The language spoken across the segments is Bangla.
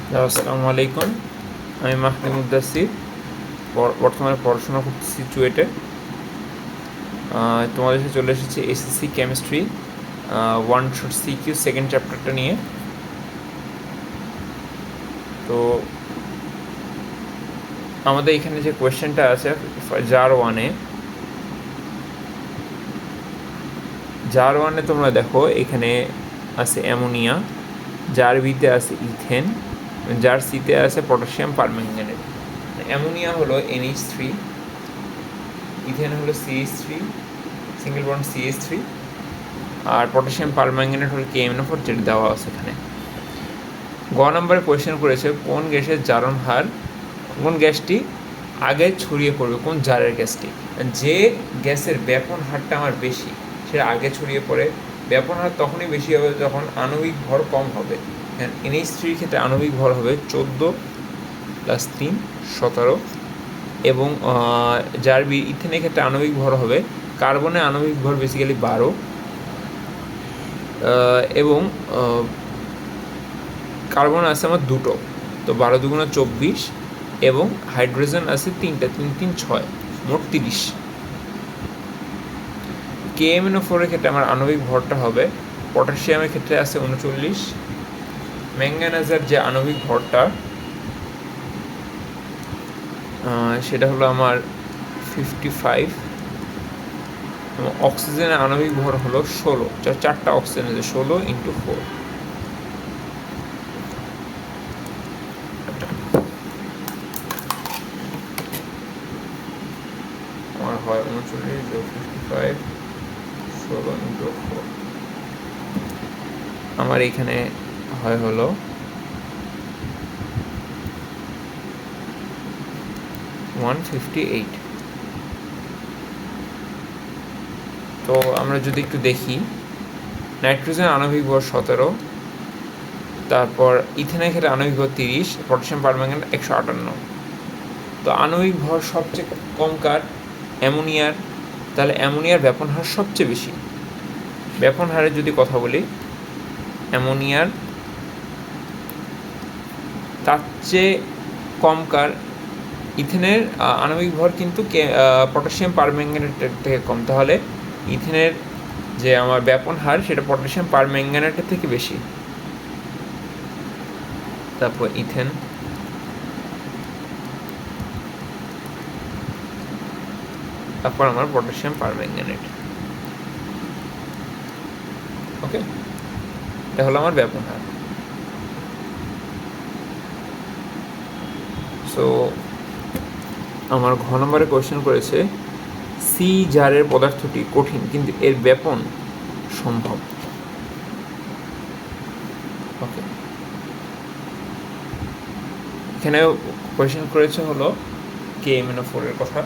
আসসালামু আলাইকুম। আমি মাহদি মুদ্দাসির, বর্তমানে পড়াশোনা করতেছি চুয়েটে। তোমাদের সাথে চলে এসেছি SSC chemistry one shot CQ second চ্যাপ্টারটা নিয়ে। তো আমাদের এখানে যে কোয়েশ্চেনটা আছে জার ওয়ানে তোমরা দেখো, এখানে আছে অ্যামোনিয়া, জার বিতে আছে ইথেন, জার সিতে আছে পটাশিয়াম পারম্যাঙ্গানেট। অ্যামোনিয়া হলো NH3, ইথেন হলো CH3 সিঙ্গেল বন্ড CH3, আর পটাশিয়াম পারম্যাঙ্গানেট হলো KMnO4 যেটা দেওয়া আছে এখানে। গ নম্বরে কোয়েশ্চেন করেছে কোন গ্যাসের জারণ হার, কোন গ্যাসটি আগে ছড়িয়ে পড়বে, কোন জারের গ্যাসটি। যে গ্যাসের ব্যাপন হারটা আমার বেশি সেটা আগে ছড়িয়ে পড়ে। ব্যাপন হার তখনই বেশি হবে যখন আণবিক ভর কম হবে। NH3 ক্ষেত্রে আণবিক ভর হবে 14 + 3 17, এবং জার বি ইথেনের ক্ষেত্রে আণবিক ভর হবে, কার্বনে আণবিক ভর বেসিক্যালি 12, এবং কার্বন আছে আমার দুটো, তো 12 × 2 = 24, এবং হাইড্রোজেন আছে 3টা, 3 3 6, মোট 30। KMnO4 এর ক্ষেত্রে আমার আণবিক ভরটা হবে, পটাশিয়ামের ক্ষেত্রে আছে 39, ম্যাঙ্গানেজের যে আণবিক ভরটা সেটা হলো আমার 55, এবং অক্সিজেনের আণবিক ভর হলো 16, 4টা অক্সিজেন আছে, 16 × 4। আমার হয় 39 + 55, 16 × 4, আমার এখানে হয় হলো 158। তো আমরা যদি একটু দেখি, নাইট্রোজেন আণবিক ভর 17, তারপর ইথেনের ক্ষেত্রে আণবিক ভর 30, পটাশিয়াম পারম্যাঙ্গানেট 158। তো আণবিক ভর সবচেয়ে কম কার? অ্যামোনিয়ার। তাহলে অ্যামোনিয়ার ব্যাপন হার সবচেয়ে বেশি। ব্যাপন হারের যদি কথা বলি, অ্যামোনিয়ার তার চেয়ে কম কার? ইথেনের আণবিক ভর কিন্তু পটাশিয়াম পারম্যাঙ্গানেটের থেকে কম। তাহলে ইথেনের যে আমার ব্যাপন হার সেটা পটাশিয়াম পারম্যাঙ্গানেটের থেকে বেশি। তারপর ইথেন, তারপর আমার পটাশিয়াম পারম্যাঙ্গানেট। ওকে, এটা হলো আমার ব্যাপন হার। সো আমার ঘ নম্বরে কোয়েশ্চেন করেছে সি জারের পদার্থটি কঠিন কিন্তু এর ব্যাপন সম্ভব। ওকে, এখানে কোয়েশ্চেন করেছে হলো KMnO4 এর কথা।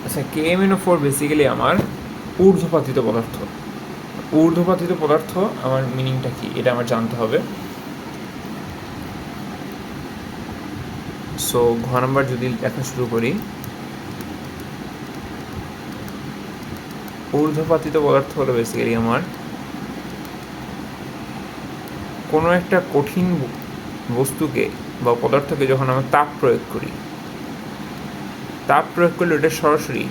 আচ্ছা, KMnO4 বেসিক্যালি আমার ঊর্ধ্বপাতিত পদার্থ। ঊর্ধ্বপাতিত পদার্থ আমার মিনিংটা কি এটা আমার জানতে হবে। সো ঘ নাম্বার যদি লেখা শুরু করি, ঊর্ধ্বপাতিত পদার্থ হলো বেসিক্যালি আমার কোনো একটা কঠিন বস্তুকে বা পদার্থকে যখন আমরা তাপ প্রয়োগ করি, তাপ প্রয়োগ করলে ওটা সরাসরি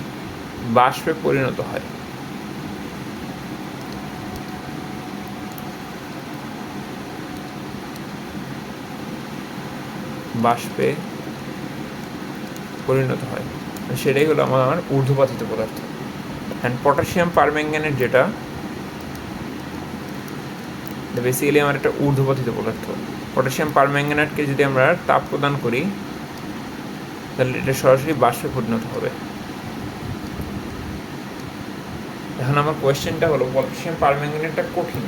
বাষ্পে পরিণত হয়। বাষ্পে পরিণত হয়, সেটাই হলো আমার ঊর্ধ্বপাতিত পদার্থ। অ্যান্ড পটাশিয়াম পারম্যাঙ্গানেট যেটা বেসিক্যালি আমার একটা ঊর্ধ্বপাতিত পদার্থ। পটাশিয়াম পারম্যাঙ্গানেটকে যদি আমরা তাপ প্রদান করি তাহলে এটা সরাসরি বাষ্পে পরিণত হবে। এখন আমার কোয়েশ্চেনটা হলো পটাশিয়াম পারম্যাঙ্গানেটটা কঠিন,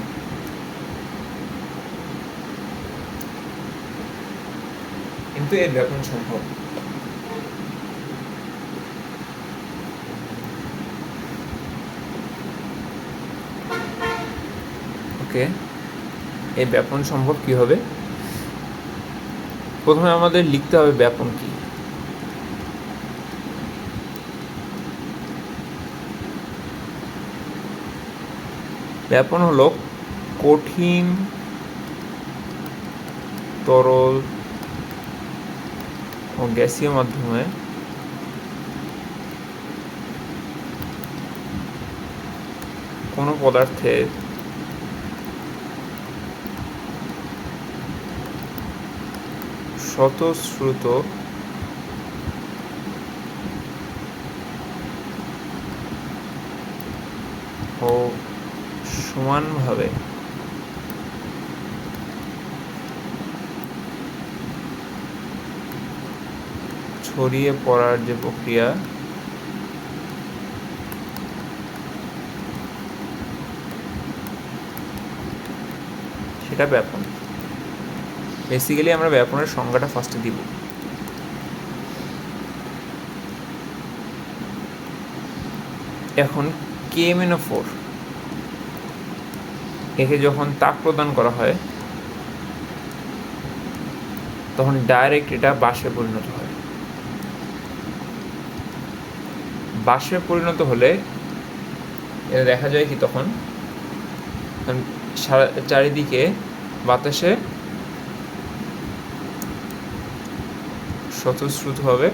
কিন্তু এর ব্যাপন সম্ভব। ওকে, এই ব্যাপন সম্ভব কি হবে? প্রথমে আমাদের লিখতে হবে ব্যাপন কি। ব্যাপন হলো কঠিন তরল ও গ্যাসীয় মাধ্যমে কোনো পদার্থের স্বতঃস্ফূর্ত ও সমানভাবে ছড়িয়ে পড়ার যে প্রক্রিয়া, সেটা ব্যাপন। বেসিক্যালি আমরা ব্যাপনের সংজ্ঞাটা ফার্স্টে দিব। এখন KMnO4 একে যখন তাপ প্রদান করা হয় তখন ডাইরেক্ট এটা বাষ্পে পরিণত হয়। বাষ্পে পরিণত হলে এটা দেখা যায় কি, তখন চারিদিকে বাতাসে স্বতঃস্ফূর্তভাবে,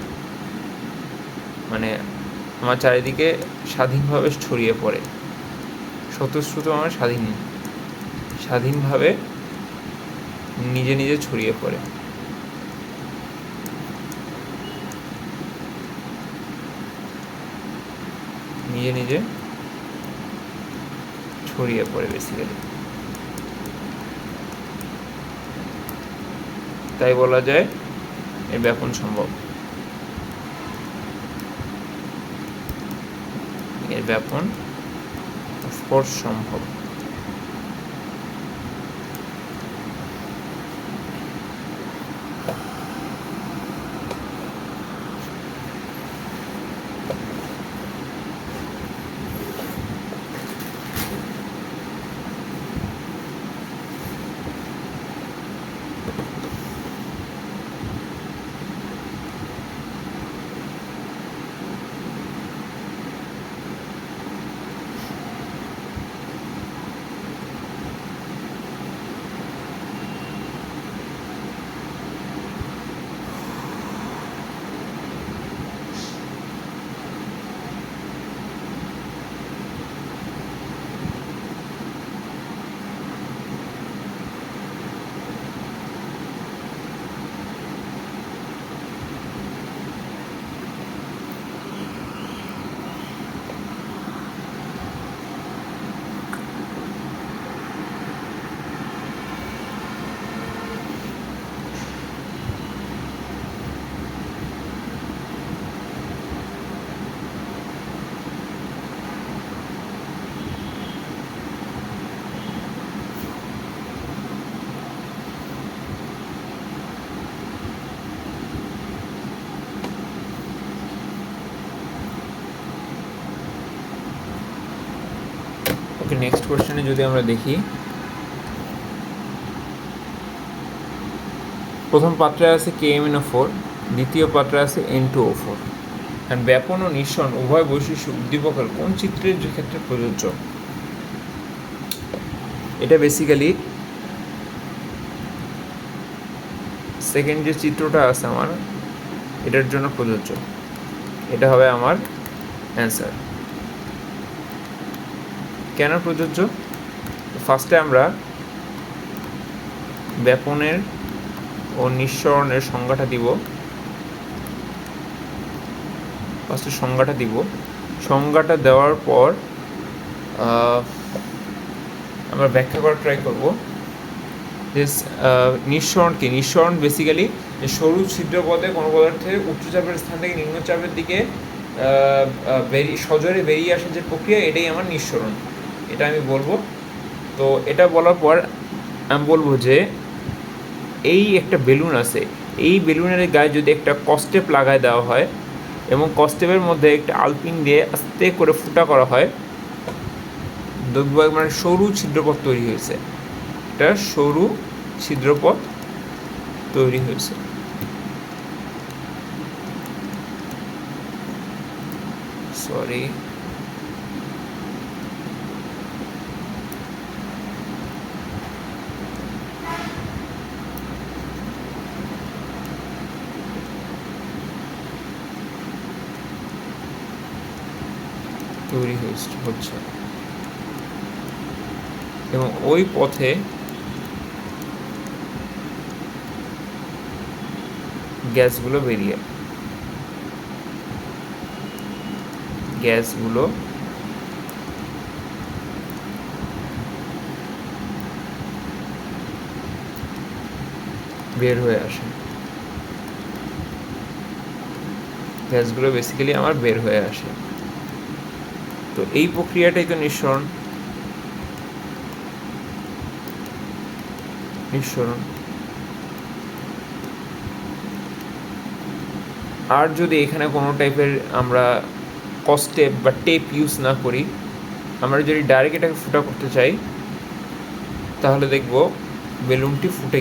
মানে আমার চারিদিকে স্বাধীনভাবে ছড়িয়ে পড়ে। স্বতঃস্ফূর্ত মানে স্বাধীনভাবে নিজে নিজে ছড়িয়ে পড়ে। নিজে নিজে ছড়িয়ে পড়ে বেসিক্যালি। তাই বলা যায় এর ব্যাপন সম্ভব। এর ব্যাপন অফকোর্স সম্ভব। ওকে, নেক্সট কোশ্চেনে যদি আমরা দেখি, প্রথম পাত্রে আছে KMnO4, দ্বিতীয় পাত্রে আছে N2O4। অ্যান্ড ব্যাপন ও নিঃসরণ উভয় বৈশিষ্ট্য উদ্দীপকের কোন চিত্রের ক্ষেত্রে প্রযোজ্য? এটা বেসিক্যালি সেকেন্ড যে চিত্রটা আছে আমার, এটার জন্য প্রযোজ্য। এটা হবে আমার অ্যান্সার। কেন প্রযোজ্য? ফার্স্টে আমরা ব্যাপনের ও নিঃসরণের সংজ্ঞাটা দিব। ফার্স্টে সংজ্ঞাটা দিব। সংজ্ঞাটা দেওয়ার পর আমরা ব্যাখ্যা করার ট্রাই করব যে নিঃসরণ কি। নিঃসরণ বেসিক্যালি যে সরু ছিদ্র পথে কোনো পদার্থের উচ্চচাপের স্থান থেকে নিম্নচাপের দিকে সজোরে বেরিয়ে আসে যে প্রক্রিয়া, এটাই আমার নিঃসরণ, এটা আমি বলবো। তো এটা বলার পর আমি বলবো যে এই একটা বেলুন আছে, এই বেলুনের গায়ে যদি একটা কস্টেপ লাগায় দেওয়া হয় এবং কস্টেপের মধ্যে একটা আলপিন দিয়ে আস্তে করে ফুটা করা হয়, মানে সরু ছিদ্রপথ তৈরি হয়েছে, একটা সরু ছিদ্রপথ তৈরি হয়েছে। সরি, তৈরি হচ্ছে এবং ওই পথে গ্যাসগুলো বের হয়ে আসে, গ্যাসগুলো বেসিক্যালি আমার বের হয়ে আসে। তো এই প্রক্রিয়াটাই তো নিঃসরণ। আর যদি এখানে কোনো টাইপের আমরা কস্টেপ বা টেপ ইউজ না করি, আমরা যদি ডাইরেক্ট এটাকে ফুটা করতে চাই, তাহলে দেখব বেলুনটি ফুটে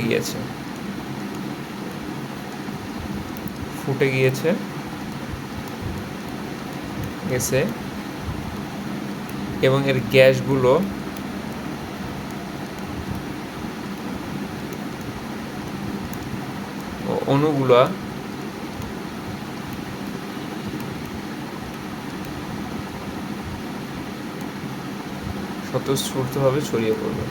গেছে এবং এর গ্যাসগুলো অণুগুলা স্বতঃস্ফূর্তভাবে ছড়িয়ে পড়বে।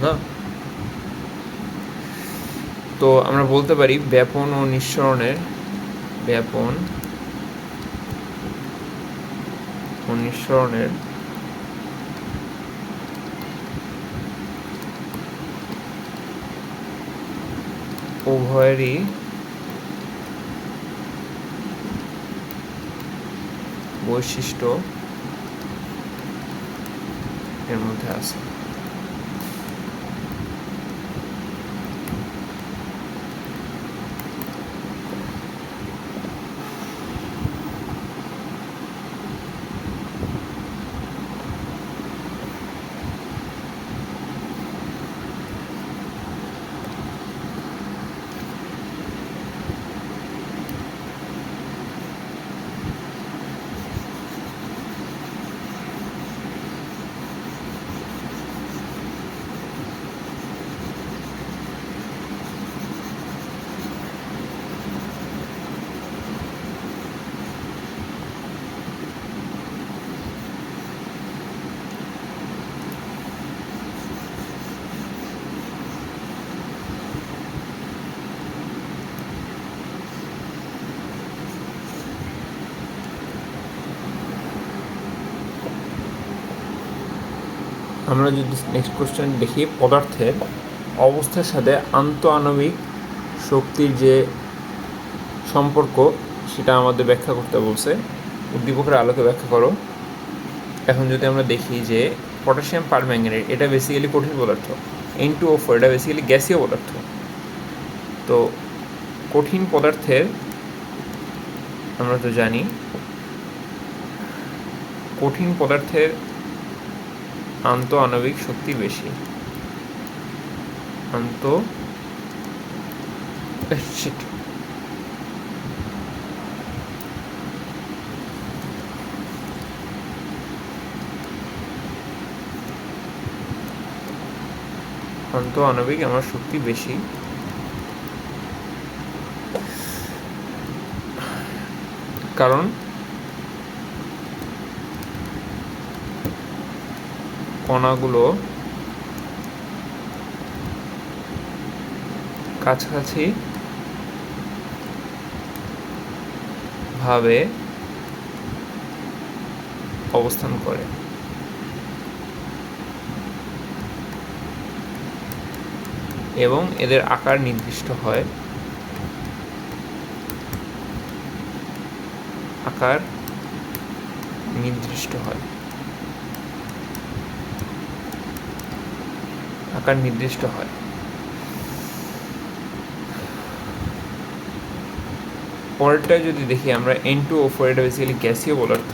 না, তো আমরা বলতে পারি ব্যাপন ও নিঃসরণের উভয়েরই বৈশিষ্ট্য এর মধ্যে আছে। আমরা যদি নেক্সট কোশ্চেন দেখি, পদার্থের অবস্থার সাথে আন্তঃআণবিক শক্তির যে সম্পর্ক সেটা আমাদের ব্যাখ্যা করতে বলছে। উদ্দীপকের আলোকে ব্যাখ্যা করো। এখন যদি আমরা দেখি যে পটাশিয়াম পারম্যাঙ্গানেট, এটা বেসিক্যালি কঠিন পদার্থ, N2O4 এটা বেসিক্যালি গ্যাসীয় পদার্থ। তো কঠিন পদার্থের আমরা তো জানি কঠিন পদার্থের আন্তঃআণবিক শক্তি বেশি। আন্তঃআণবিক আমার শক্তি বেশি, কারণ কণাগুলো কাছাকাছি ভাবে অবস্থান করে। এবং এদের আকার নির্দিষ্ট হয়। আকার নির্দিষ্ট হয়। আকার নির্দিষ্ট হয়। পরেরটা যদি দেখি আমরা N2O4, এটা বেসিক্যালি গ্যাসীয় পদার্থ।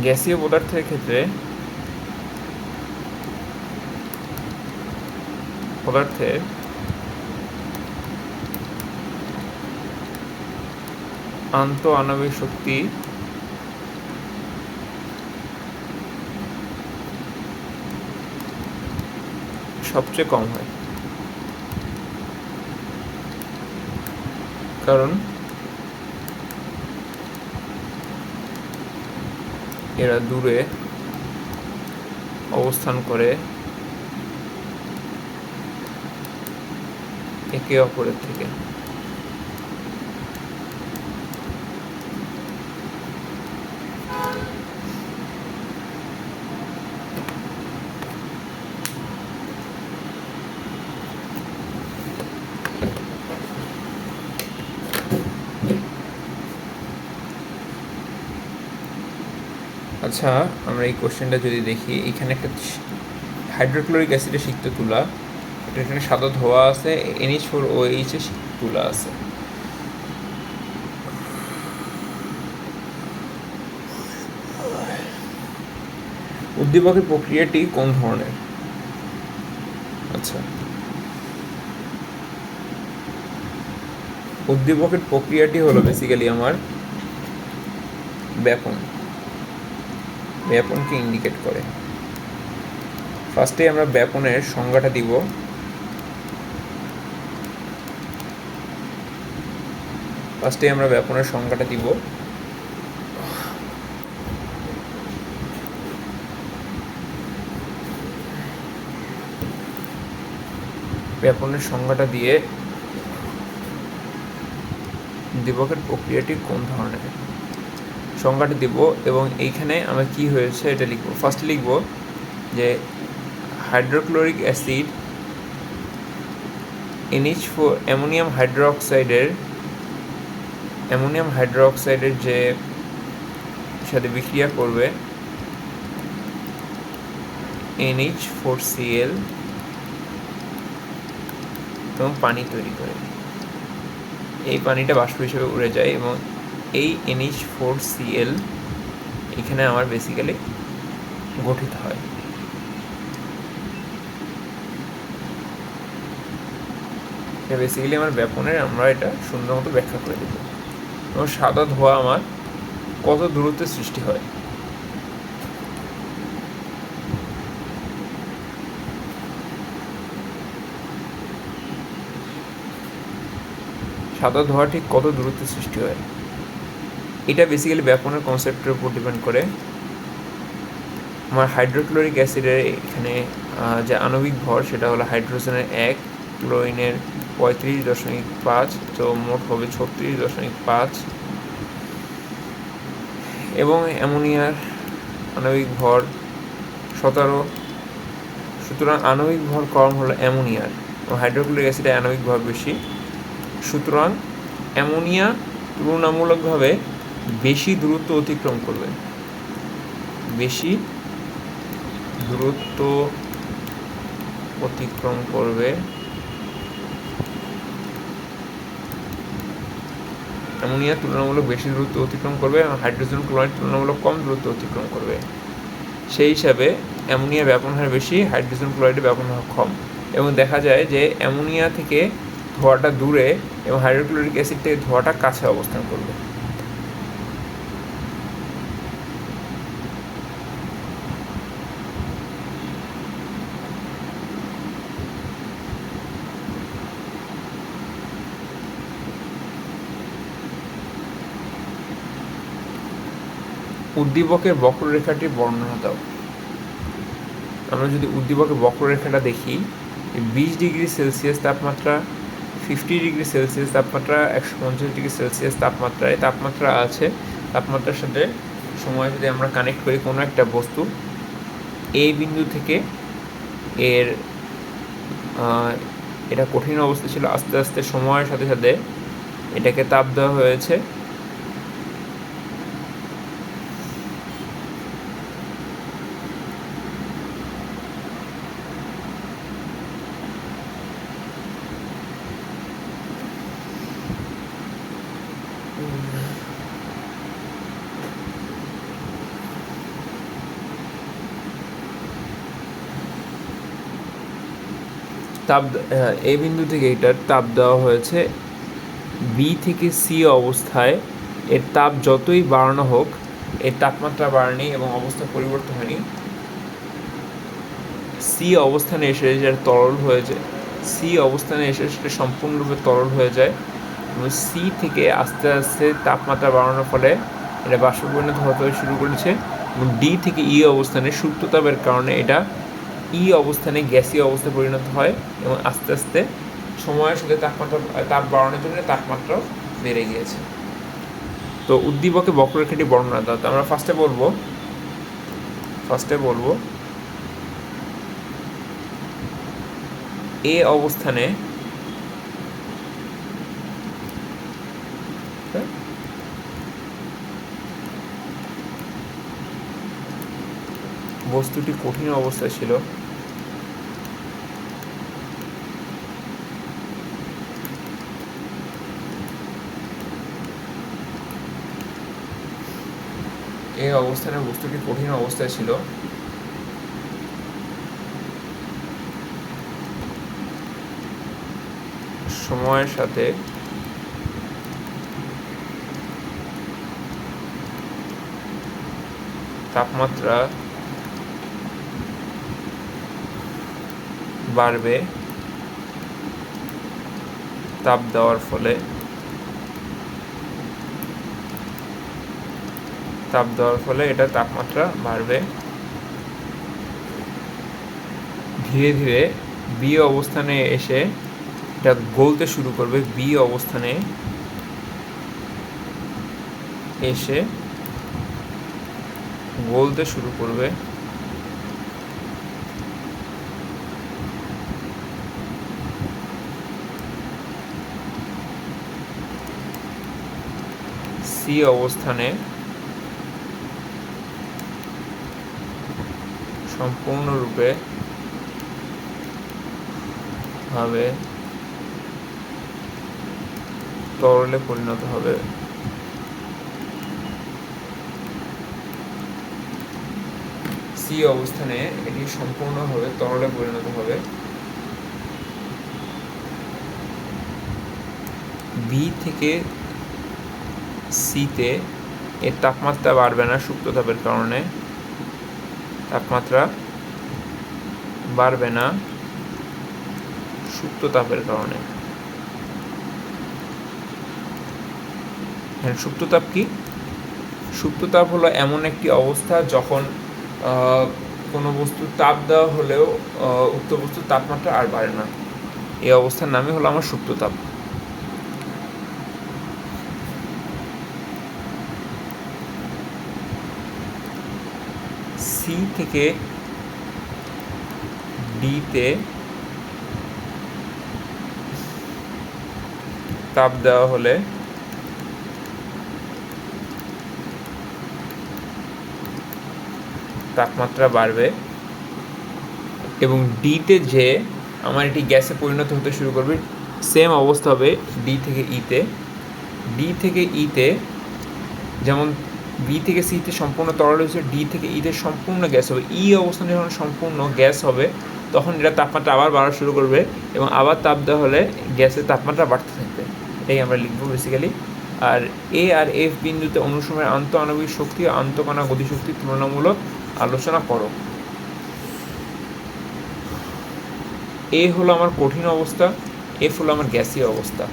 গ্যাসীয় পদার্থের ক্ষেত্রে পদার্থের আন্তঃআণবিক শক্তি সবচেয়ে কম হয়, কারণ এরা দূরে অবস্থান করে একে অপরের থেকে। আচ্ছা, আমরা এই কোশ্চেনটা যদি দেখি, এখানে একটা হাইড্রোক্লোরিক অ্যাসিডের সিক্ত তুলা, এটা এখানে সাদা ধোয়া আছে, NH4OH এর সিক্ত তুলা আছে। উদ্দীপকের প্রক্রিয়াটি কোন ধরনের? আচ্ছা, উদ্দীপকের প্রক্রিয়াটি হলো বেসিক্যালি আমার ব্যাপনকে ইন্ডিকেট করে। ফার্স্টে আমরা ব্যাপনের সংজ্ঞাটা দিব। ব্যাপনের সংজ্ঞাটা দিয়ে উদ্দীপকের প্রক্রিয়াটি কোন ধরনের সংজ্ঞাটি দিব, এবং এইখানে আমরা কি হয়েছে এটা লিখব। ফার্স্টে লিখব যে হাইড্রোক্লোরিক অ্যাসিড NH4 অ্যামোনিয়াম হাইড্রোক্সাইডের যে সাথে বিক্রিয়া করবে NH4Cl এবং পানি তৈরি করে। এই পানিটা বাষ্প হিসেবে উড়ে যায় এবং এই NH4Cl এখানে আমার বেসিক্যালি গঠিত হয়। এটা বেসিক্যালি আমার ব্যাপনের আমরা এটা সুন্দর মতো ব্যাখ্যা করে দেব। এবং সাদা ধোঁয়া আমার কত দূরত্বে সৃষ্টি হয়। সাদা ধোঁয়া ঠিক কত দূরত্বে সৃষ্টি হয়, এটা বেসিক্যালি ব্যাপনের কনসেপ্টের উপর ডিপেন্ড করে। আমার হাইড্রোক্লোরিক অ্যাসিডের এখানে যে আণবিক ভর সেটা হলো হাইড্রোজেনের 1, ক্লোরিনের 35.5, তো মোট হবে 36.5, এবং অ্যামোনিয়ার আণবিক ভর 17। সুতরাং আণবিক ভর কম হলো অ্যামোনিয়ার, এবং হাইড্রোক্লোরিক অ্যাসিডের আণবিক ভর বেশি। সুতরাং অ্যামোনিয়া তুলনামূলকভাবে বেশি দূরত্ব অতিক্রম করবে। অ্যামোনিয়া তুলনামূলক বেশি দূরত্ব অতিক্রম করবে এবং হাইড্রোজেন ক্লোরাইড তুলনামূলক কম দূরত্ব অতিক্রম করবে। সেই হিসাবে অ্যামোনিয়া ব্যাপন হার বেশি, হাইড্রোজেন ক্লোরাইডের ব্যাপন হার কম। এবং দেখা যায় যে অ্যামোনিয়া থেকে ধোঁয়াটা দূরে এবং হাইড্রোক্লোরিক অ্যাসিড থেকে ধোঁয়াটা কাছে অবস্থান করবে। উদ্দীপকের বক্ররেখাটির বর্ণনা দাও। আমরা যদি উদ্দীপকের বক্ররেখাটা দেখি, 20 ডিগ্রি সেলসিয়াস তাপমাত্রা 50°C তাপমাত্রা, 150°C তাপমাত্রায় তাপমাত্রা আছে। তাপমাত্রার সাথে সময় যদি আমরা কানেক্ট করি কোনো একটা বস্তু, এই বিন্দু থেকে এর এটা কঠিন অবস্থা ছিল, আস্তে আস্তে সময়ের সাথে সাথে এটাকে তাপ দেওয়া হয়েছে। এই বিন্দু থেকে এটার তাপ দেওয়া হয়েছে বি থেকে সি অবস্থায়। এর তাপ যতই বাড়ানো হোক, এর তাপমাত্রা বাড়েনি এবং অবস্থা পরিবর্তন হয়নি। সি অবস্থানে এসে যেটা তরল হয়ে যায়, সি অবস্থানে এসে সেটা সম্পূর্ণরূপে তরল হয়ে যায় এবং সি থেকে আস্তে আস্তে তাপমাত্রা বাড়ানোর ফলে এটা বাষ্পে পরিণত হতে শুরু করেছে এবং ডি থেকে ই অবস্থানে সুপ্ত তাপের কারণে এটা ই অবস্থানে গ্যাসীয় অবস্থায় পরিণত হয় এবং আস্তে আস্তে সময়ের সাথে তাপ বাড়ানোর জন্য তাপমাত্রাও বেড়ে গিয়েছে। তো উদ্দীপকে বক্ররেখাটি বর্ণনা দাও। তো আমরা ফার্স্টে বলবো এ অবস্থানে বস্তুটি কঠিন অবস্থায় ছিল। এই অবস্থানে বস্তুটি কঠিন অবস্থায় ছিল। সময়ের সাথে তাপমাত্রা বাড়বে তাপ দেওয়ার ফলে। এটা তাপমাত্রা বাড়বে। ধীরে ধীরে বি অবস্থানে এসে এটা গলতে শুরু করবে। বি অবস্থানে এসে গলতে শুরু করবে। সি অবস্থানে সম্পূর্ণরূপে ভাবে তরলে পরিণত হবে। সি অবস্থানে এটি সম্পূর্ণভাবে তরলে পরিণত হবে। বি থেকে সিতে এর তাপমাত্রা বাড়বে না সুপ্ত তাপের কারণে। তাপমাত্রা বাড়বে না সুপ্ত তাপের কারণে। সুপ্ত তাপ কি? সুপ্ত তাপ হলো এমন একটি অবস্থা যখন কোনো বস্তুর তাপ দেওয়া হলেও উক্ত বস্তুর তাপমাত্রা আর বাড়ে না। এই অবস্থার নামই হলো আমার সুপ্ত তাপ। সি থেকে ডিতে তাপ দেওয়া হলে তাপমাত্রা বাড়বে এবং ডিতে যে আমার এটি গ্যাসে পরিণত হতে শুরু করবে। সেম অবস্থা হবে ডি থেকে ইতে। ডি থেকে ইতে যেমন বি থেকে সিতে সম্পূর্ণ তরল হয়েছে, ডি থেকে ইতে সম্পূর্ণ গ্যাস হবে। ই অবস্থানে যখন সম্পূর্ণ গ্যাস হবে তখন এটা তাপমাত্রা আবার বাড়া শুরু করবে এবং আবার তাপ দেওয়া হলে গ্যাসের তাপমাত্রা বাড়তে থাকবে। এটাই আমরা লিখবো বেসিক্যালি। আর এ আর এফ বিন্দুতে অনুসময়ের আন্তঃআণবিক শক্তি ও আন্তঃকণা গতিশক্তির তুলনামূলক আলোচনা করো। এ হলো আমার কঠিন অবস্থা, এফ হলো আমার গ্যাসীয় অবস্থা।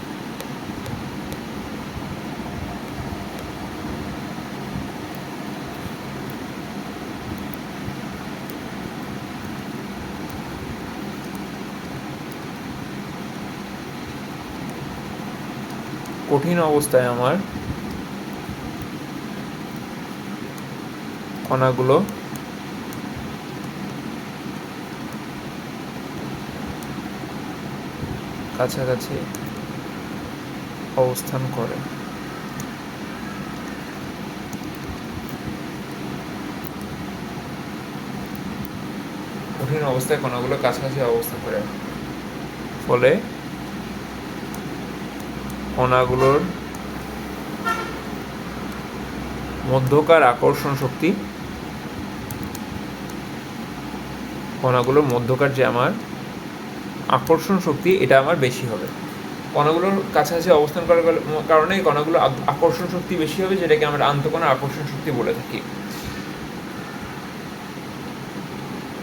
কঠিন অবস্থায় আমার কণাগুলো কাছাকাছি অবস্থান করে। কঠিন অবস্থায় কণাগুলো কাছাকাছি অবস্থান করে, ফলে কণাগুলোর মধ্যকার আকর্ষণ শক্তি, কণাগুলোর মধ্যকার যে আমার আকর্ষণ শক্তি এটা আমার বেশি হবে। কণাগুলোর কাছাকাছি অবস্থান করার কারণে কণাগুলোর আকর্ষণ শক্তি বেশি হবে, যেটাকে আমরা আন্তঃকণা আকর্ষণ শক্তি বলে থাকি।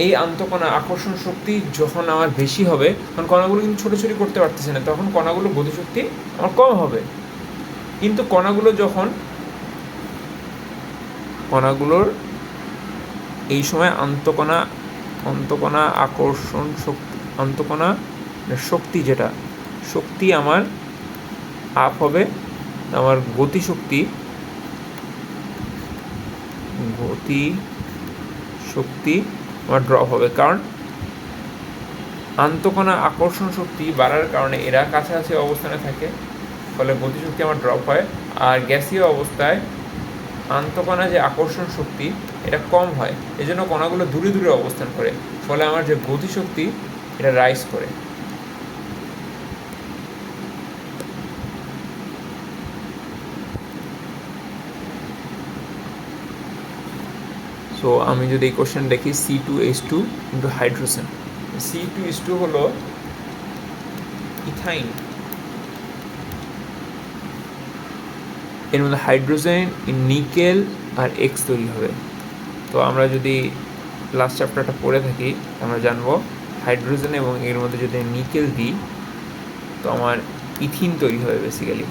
এই আন্তঃকণা আকর্ষণ শক্তি যখন আমার বেশি হবে তখন কণাগুলো কিন্তু ছোটাছুটি করতে পারতেছে না, তখন কণাগুলোর গতিশক্তি আমার কম হবে। কিন্তু কণাগুলোর এই সময় আন্তঃকণা আকর্ষণ শক্তি, আন্তঃকণা শক্তি, যেটা শক্তি আমার আপ হবে, আমার গতিশক্তি আমার ড্রপ হবে। কারণ আন্তঃকণা আকর্ষণ শক্তি বাড়ার কারণে এরা কাছাকাছি অবস্থানে থাকে, ফলে গতিশক্তি আমার ড্রপ হয়। আর গ্যাসীয় অবস্থায় আন্তঃকণা যে আকর্ষণ শক্তি এটা কম হয়, এজন্য কণাগুলো দূরে দূরে অবস্থান করে, ফলে আমার যে গতিশক্তি এটা রাইজ করে। সো আমি যদি এই কোশ্চেন দেখি C2H2 ইন্টু হাইড্রোজেন, C2H2 হলো ইথাইন, এর মধ্যে হাইড্রোজেন, নিকেল আর এক্স তৈরি হবে। তো আমরা যদি লাস্ট চ্যাপ্টারটা পড়ে থাকি আমরা জানবো হাইড্রোজেন এবং এর মধ্যে যদি নিকেল দিই তো আমার ইথিন তৈরি হবে basically.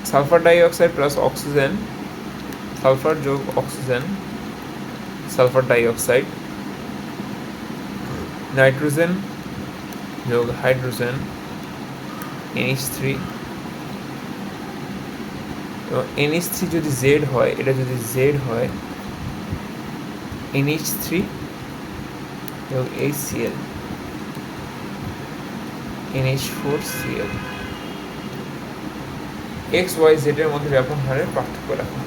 Sulphur dioxide plus oxygen, sulphur যোগ অক্সিজেন, সালফার ডাইঅক্সাইড, নাইট্রোজেন যোগ হাইড্রোজেন, NH3। তো NH3 যদি Z হয়, এটা যদি Z হয় NH3 এবং HCl, NH4Cl। X Y Z এর মধ্যে ব্যাপন হারের পার্থক্য রাখুন।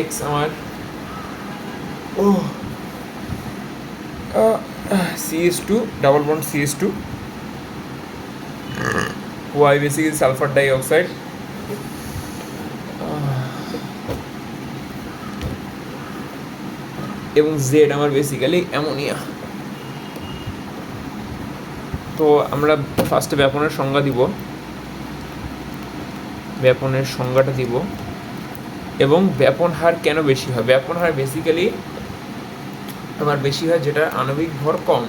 X আমার CH2 double bond CH2, Y basically sulphur dioxide, এবং Z আমার বেসিক্যালি অ্যামোনিয়া। তো আমরা ফার্স্টে ব্যাপনের সংজ্ঞাটা দিব এবং ব্যাপন হার কেন বেশি হয়। ব্যাপন হার বেসিক্যালি আমার বেশি হয় যেটা আণবিক ভর কম,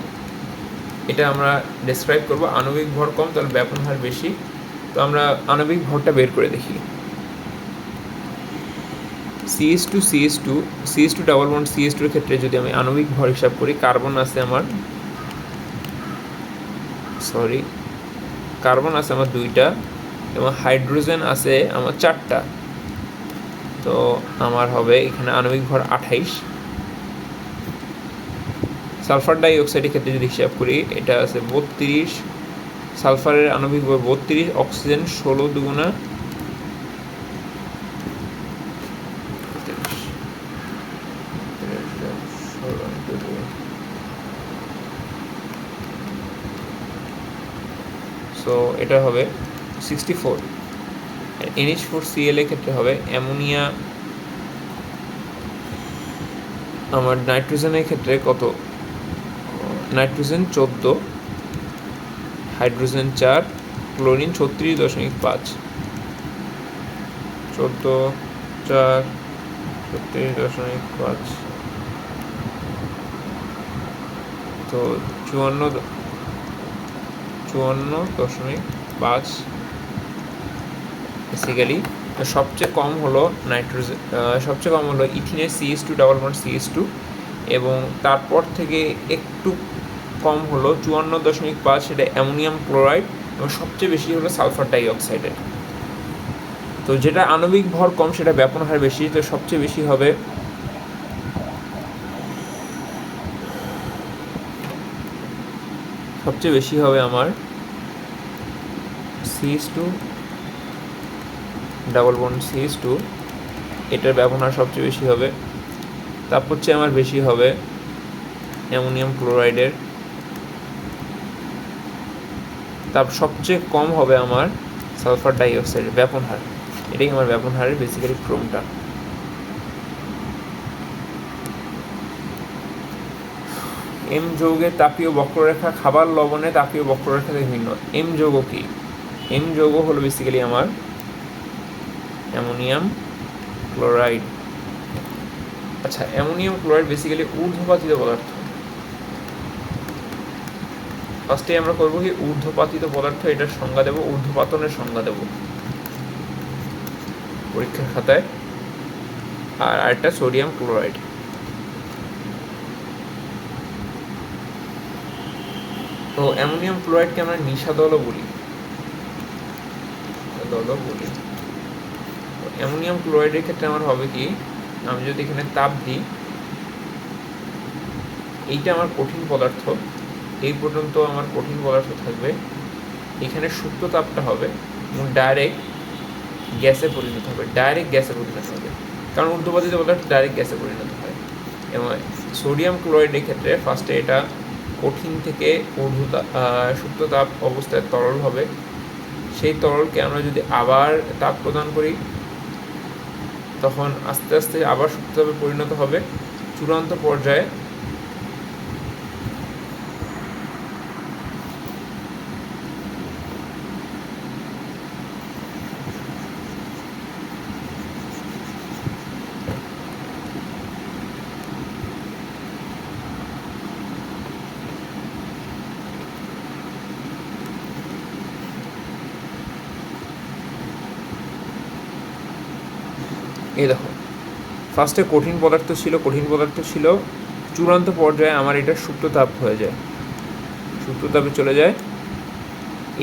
এটা আমরা ডেসক্রাইব করব। আণবিক ভর কম তাহলে ব্যাপন হার বেশি। তো আমরা আণবিক ভরটা বের করে দেখি। CH2 ডাবল বন্ড CH2 এর ক্ষেত্রে যদি আমি আণবিক ভর হিসাব করি, কার্বন আছে আমার 2টা এবং হাইড্রোজেন আছে আমার 4টা। তো আমার হবে এখানে আণবিক ভর 28। সালফার ডাইঅক্সাইডের ক্ষেত্রে যদি হিসাব করি এটা আছে 32, সালফারের আণবিক ভর 32, অক্সিজেন 16 দুগুণা 16। সো এটা হবে 64। NH4Cl এর ক্ষেত্রে হবে অ্যামোনিয়া আমার নাইট্রোজেনের ক্ষেত্রে কত, নাইট্রোজেন 14, হাইড্রোজেন 4, ক্লোরিন 36.5, 14, 4, 36.5, তো 54.5 বেসিক্যালি। সবচেয়ে কম হলো ইথিনের CH2 ডাবল বন্ড CH2, এবং তারপর থেকে একটু কম হলো 54.5, সেটা অ্যামোনিয়াম ক্লোরাইড এবং সবচেয়ে বেশি হলো সালফার ডাইঅক্সাইডের। তো যেটা আণবিক ভর কম সেটা ব্যাপন হার বেশি, তো সবচেয়ে বেশি হবে আমার CH2 ডাবল বন্ড CH2, এটার ব্যাপন হার সবচেয়ে বেশি হবে। তারপর চেয়ে আমার বেশি হবে অ্যামোনিয়াম ক্লোরাইডের। তারপর সবচেয়ে কম হবে আমার সালফার ডাইঅক্সাইডের ব্যাপন হার। এটাই আমার ব্যাপন হারের বেসিক্যালি ক্রমটা। এম যৌগের তাপীয় বক্ররেখা খাবার লবণে তাপীয় বক্ররেখা থেকে ভিন্ন। এম যৌগ কি? এম যৌগ হলো বেসিক্যালি আমার অ্যামোনিয়াম ক্লোরাইড। আচ্ছা, অ্যামোনিয়াম ক্লোরাইড বেসিক্যালি ঊর্ধ্বপাতিত পদার্থ। ফার্স্টে আমরা করবো কি ঊর্ধ্বপাতিত পদার্থ, এটার সংজ্ঞা দেবো, ঊর্ধ্বপাতনের সংজ্ঞা দেবো পরীক্ষার খাতায়। আর আরেকটা সোডিয়াম ক্লোরাইড। তো অ্যামোনিয়াম ক্লোরাইডকে আমরা নিশাদলও বলি। অ্যামোনিয়াম ক্লোরাইডের ক্ষেত্রে আমার হবে কি, আমি যদি এখানে তাপ দিই, এইটা আমার কঠিন পদার্থ, এই পর্যন্ত আমার কঠিন পদার্থ থাকবে, এখানে সুপ্ত তাপটা হবে এবং ডাইরেক্ট গ্যাসে পরিণত হবে, কারণ ঊর্ধ্বপাতিত পদার্থ ডাইরেক্ট গ্যাসে পরিণত হয়। এবং সোডিয়াম ক্লোরাইডের ক্ষেত্রে ফার্স্টে এটা কঠিন থেকে সুপ্ত তাপ অবস্থায় তরল হবে, সেই তরলকে আমরা যদি আবার তাপ প্রদান করি তখন আস্তে আস্তে আবার সুপ্ত তাপে পরিণত হবে। চূড়ান্ত পর্যায়ে এই দেখো, ফার্স্টে কঠিন পদার্থ ছিল, চূড়ান্ত পর্যায়ে আমার এটা সুপ্ত তাপ হয়ে যায়, সুপ্ত তাপে চলে যায়।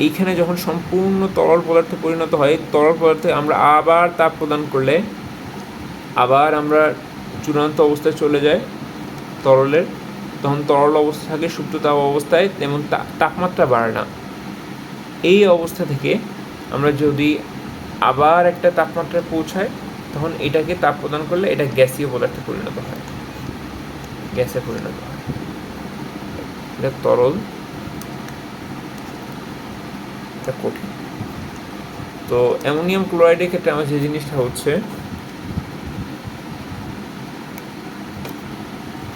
এইখানে যখন সম্পূর্ণ তরল পদার্থে পরিণত হয়, তরল পদার্থে আমরা আবার তাপ প্রদান করলে আবার আমরা চূড়ান্ত অবস্থায় চলে যায় তরলের, তখন তরল অবস্থা থাকে সুপ্ত তাপ অবস্থায়, তেমন তাপমাত্রা বাড়ে না। এই অবস্থা থেকে আমরা যদি আবার একটা তাপমাত্রায় পৌঁছায় তখন এটাকে তাপ প্রদান করলে এটা গ্যাসীয় পদার্থে পরিণত হয়, গ্যাসে পরিণত হয়। এটা তরল, এটা কঠিন। তো অ্যামোনিয়াম ক্লোরাইডের ক্ষেত্রে আমার যে জিনিসটা হচ্ছে,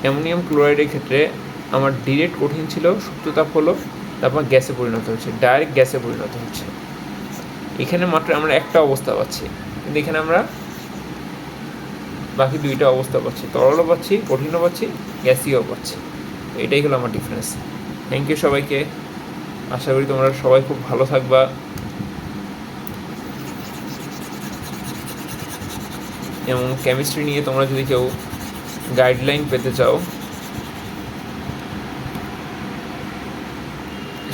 অ্যামোনিয়াম ক্লোরাইডের ক্ষেত্রে আমার ডিরেক্ট কঠিন ছিল, সুপ্ত তাপ হলো, তারপর গ্যাসে পরিণত হচ্ছে, ডাইরেক্ট গ্যাসে পরিণত হচ্ছে। এখানে মাত্র আমরা একটা অবস্থা পাচ্ছি, কিন্তু এখানে আমরা বাকি দুইটা অবস্থা পাচ্ছি, তরলও পাচ্ছি, কঠিনও পাচ্ছি, গ্যাসীয় পাচ্ছি। এটাই হলো আমার ডিফারেন্স। থ্যাংক ইউ সবাইকে, আশা করি তোমরা সবাই খুব ভালো থাকবা। এবং কেমিস্ট্রি নিয়ে তোমরা যদি কেউ গাইডলাইন পেতে চাও,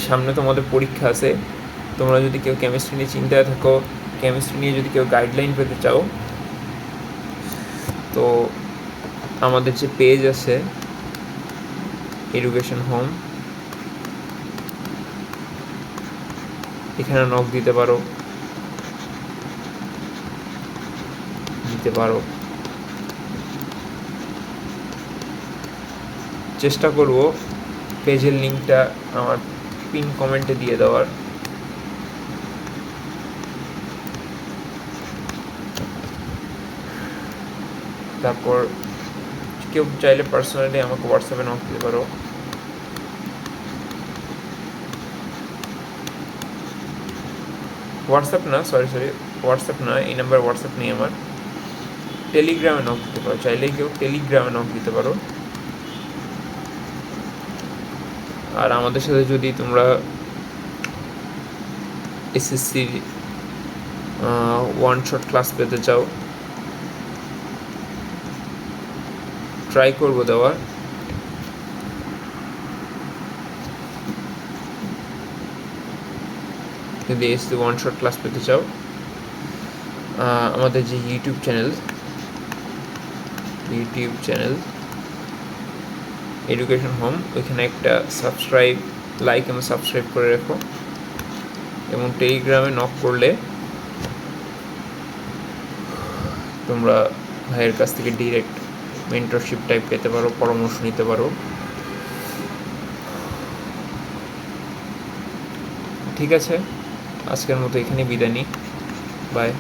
সামনে তোমাদের পরীক্ষা আছে, তোমরা যদি কেউ কেমিস্ট্রি নিয়ে চিন্তায় থাকো, কেমিস্ট্রি নিয়ে যদি কেউ গাইডলাইন পেতে চাও, তো আমাদের যে পেজ আছে এডুকেশন হোম, এখানে নক দিতে পারো। চেষ্টা করব পেজের লিঙ্কটা আমার পিন কমেন্টে দিয়ে দেওয়ার। তারপর কেউ চাইলে পার্সোনালি আমাকে হোয়াটসঅ্যাপে নক দিতে পারো। হোয়াটসঅ্যাপ না, এই নাম্বার হোয়াটসঅ্যাপ নেই আমার, টেলিগ্রামে নক দিতে পারো, চাইলে কেউ টেলিগ্রামে নক দিতে পারো। আর আমাদের সাথে যদি তোমরা এসএসসির ওয়ান শট ক্লাস পেতে চাও, ট্রাই করব দেওয়ার। যদি এসসি ওয়ান শট ক্লাস পেতে চাও, আমাদের যে ইউটিউব চ্যানেল এডুকেশন হোম, ওইখানে একটা লাইক এবং সাবস্ক্রাইব করে রেখো, এবং টেলিগ্রামে নক করলে তোমরা ভাইয়ের কাছ থেকে ডিরেক্ট মেন্টরশিপ টাইপ পেতে পারো, পরামর্শ নিতে পারো। ঠিক আছে, আজকের মতো এখানে বিদায় নিই, বাই।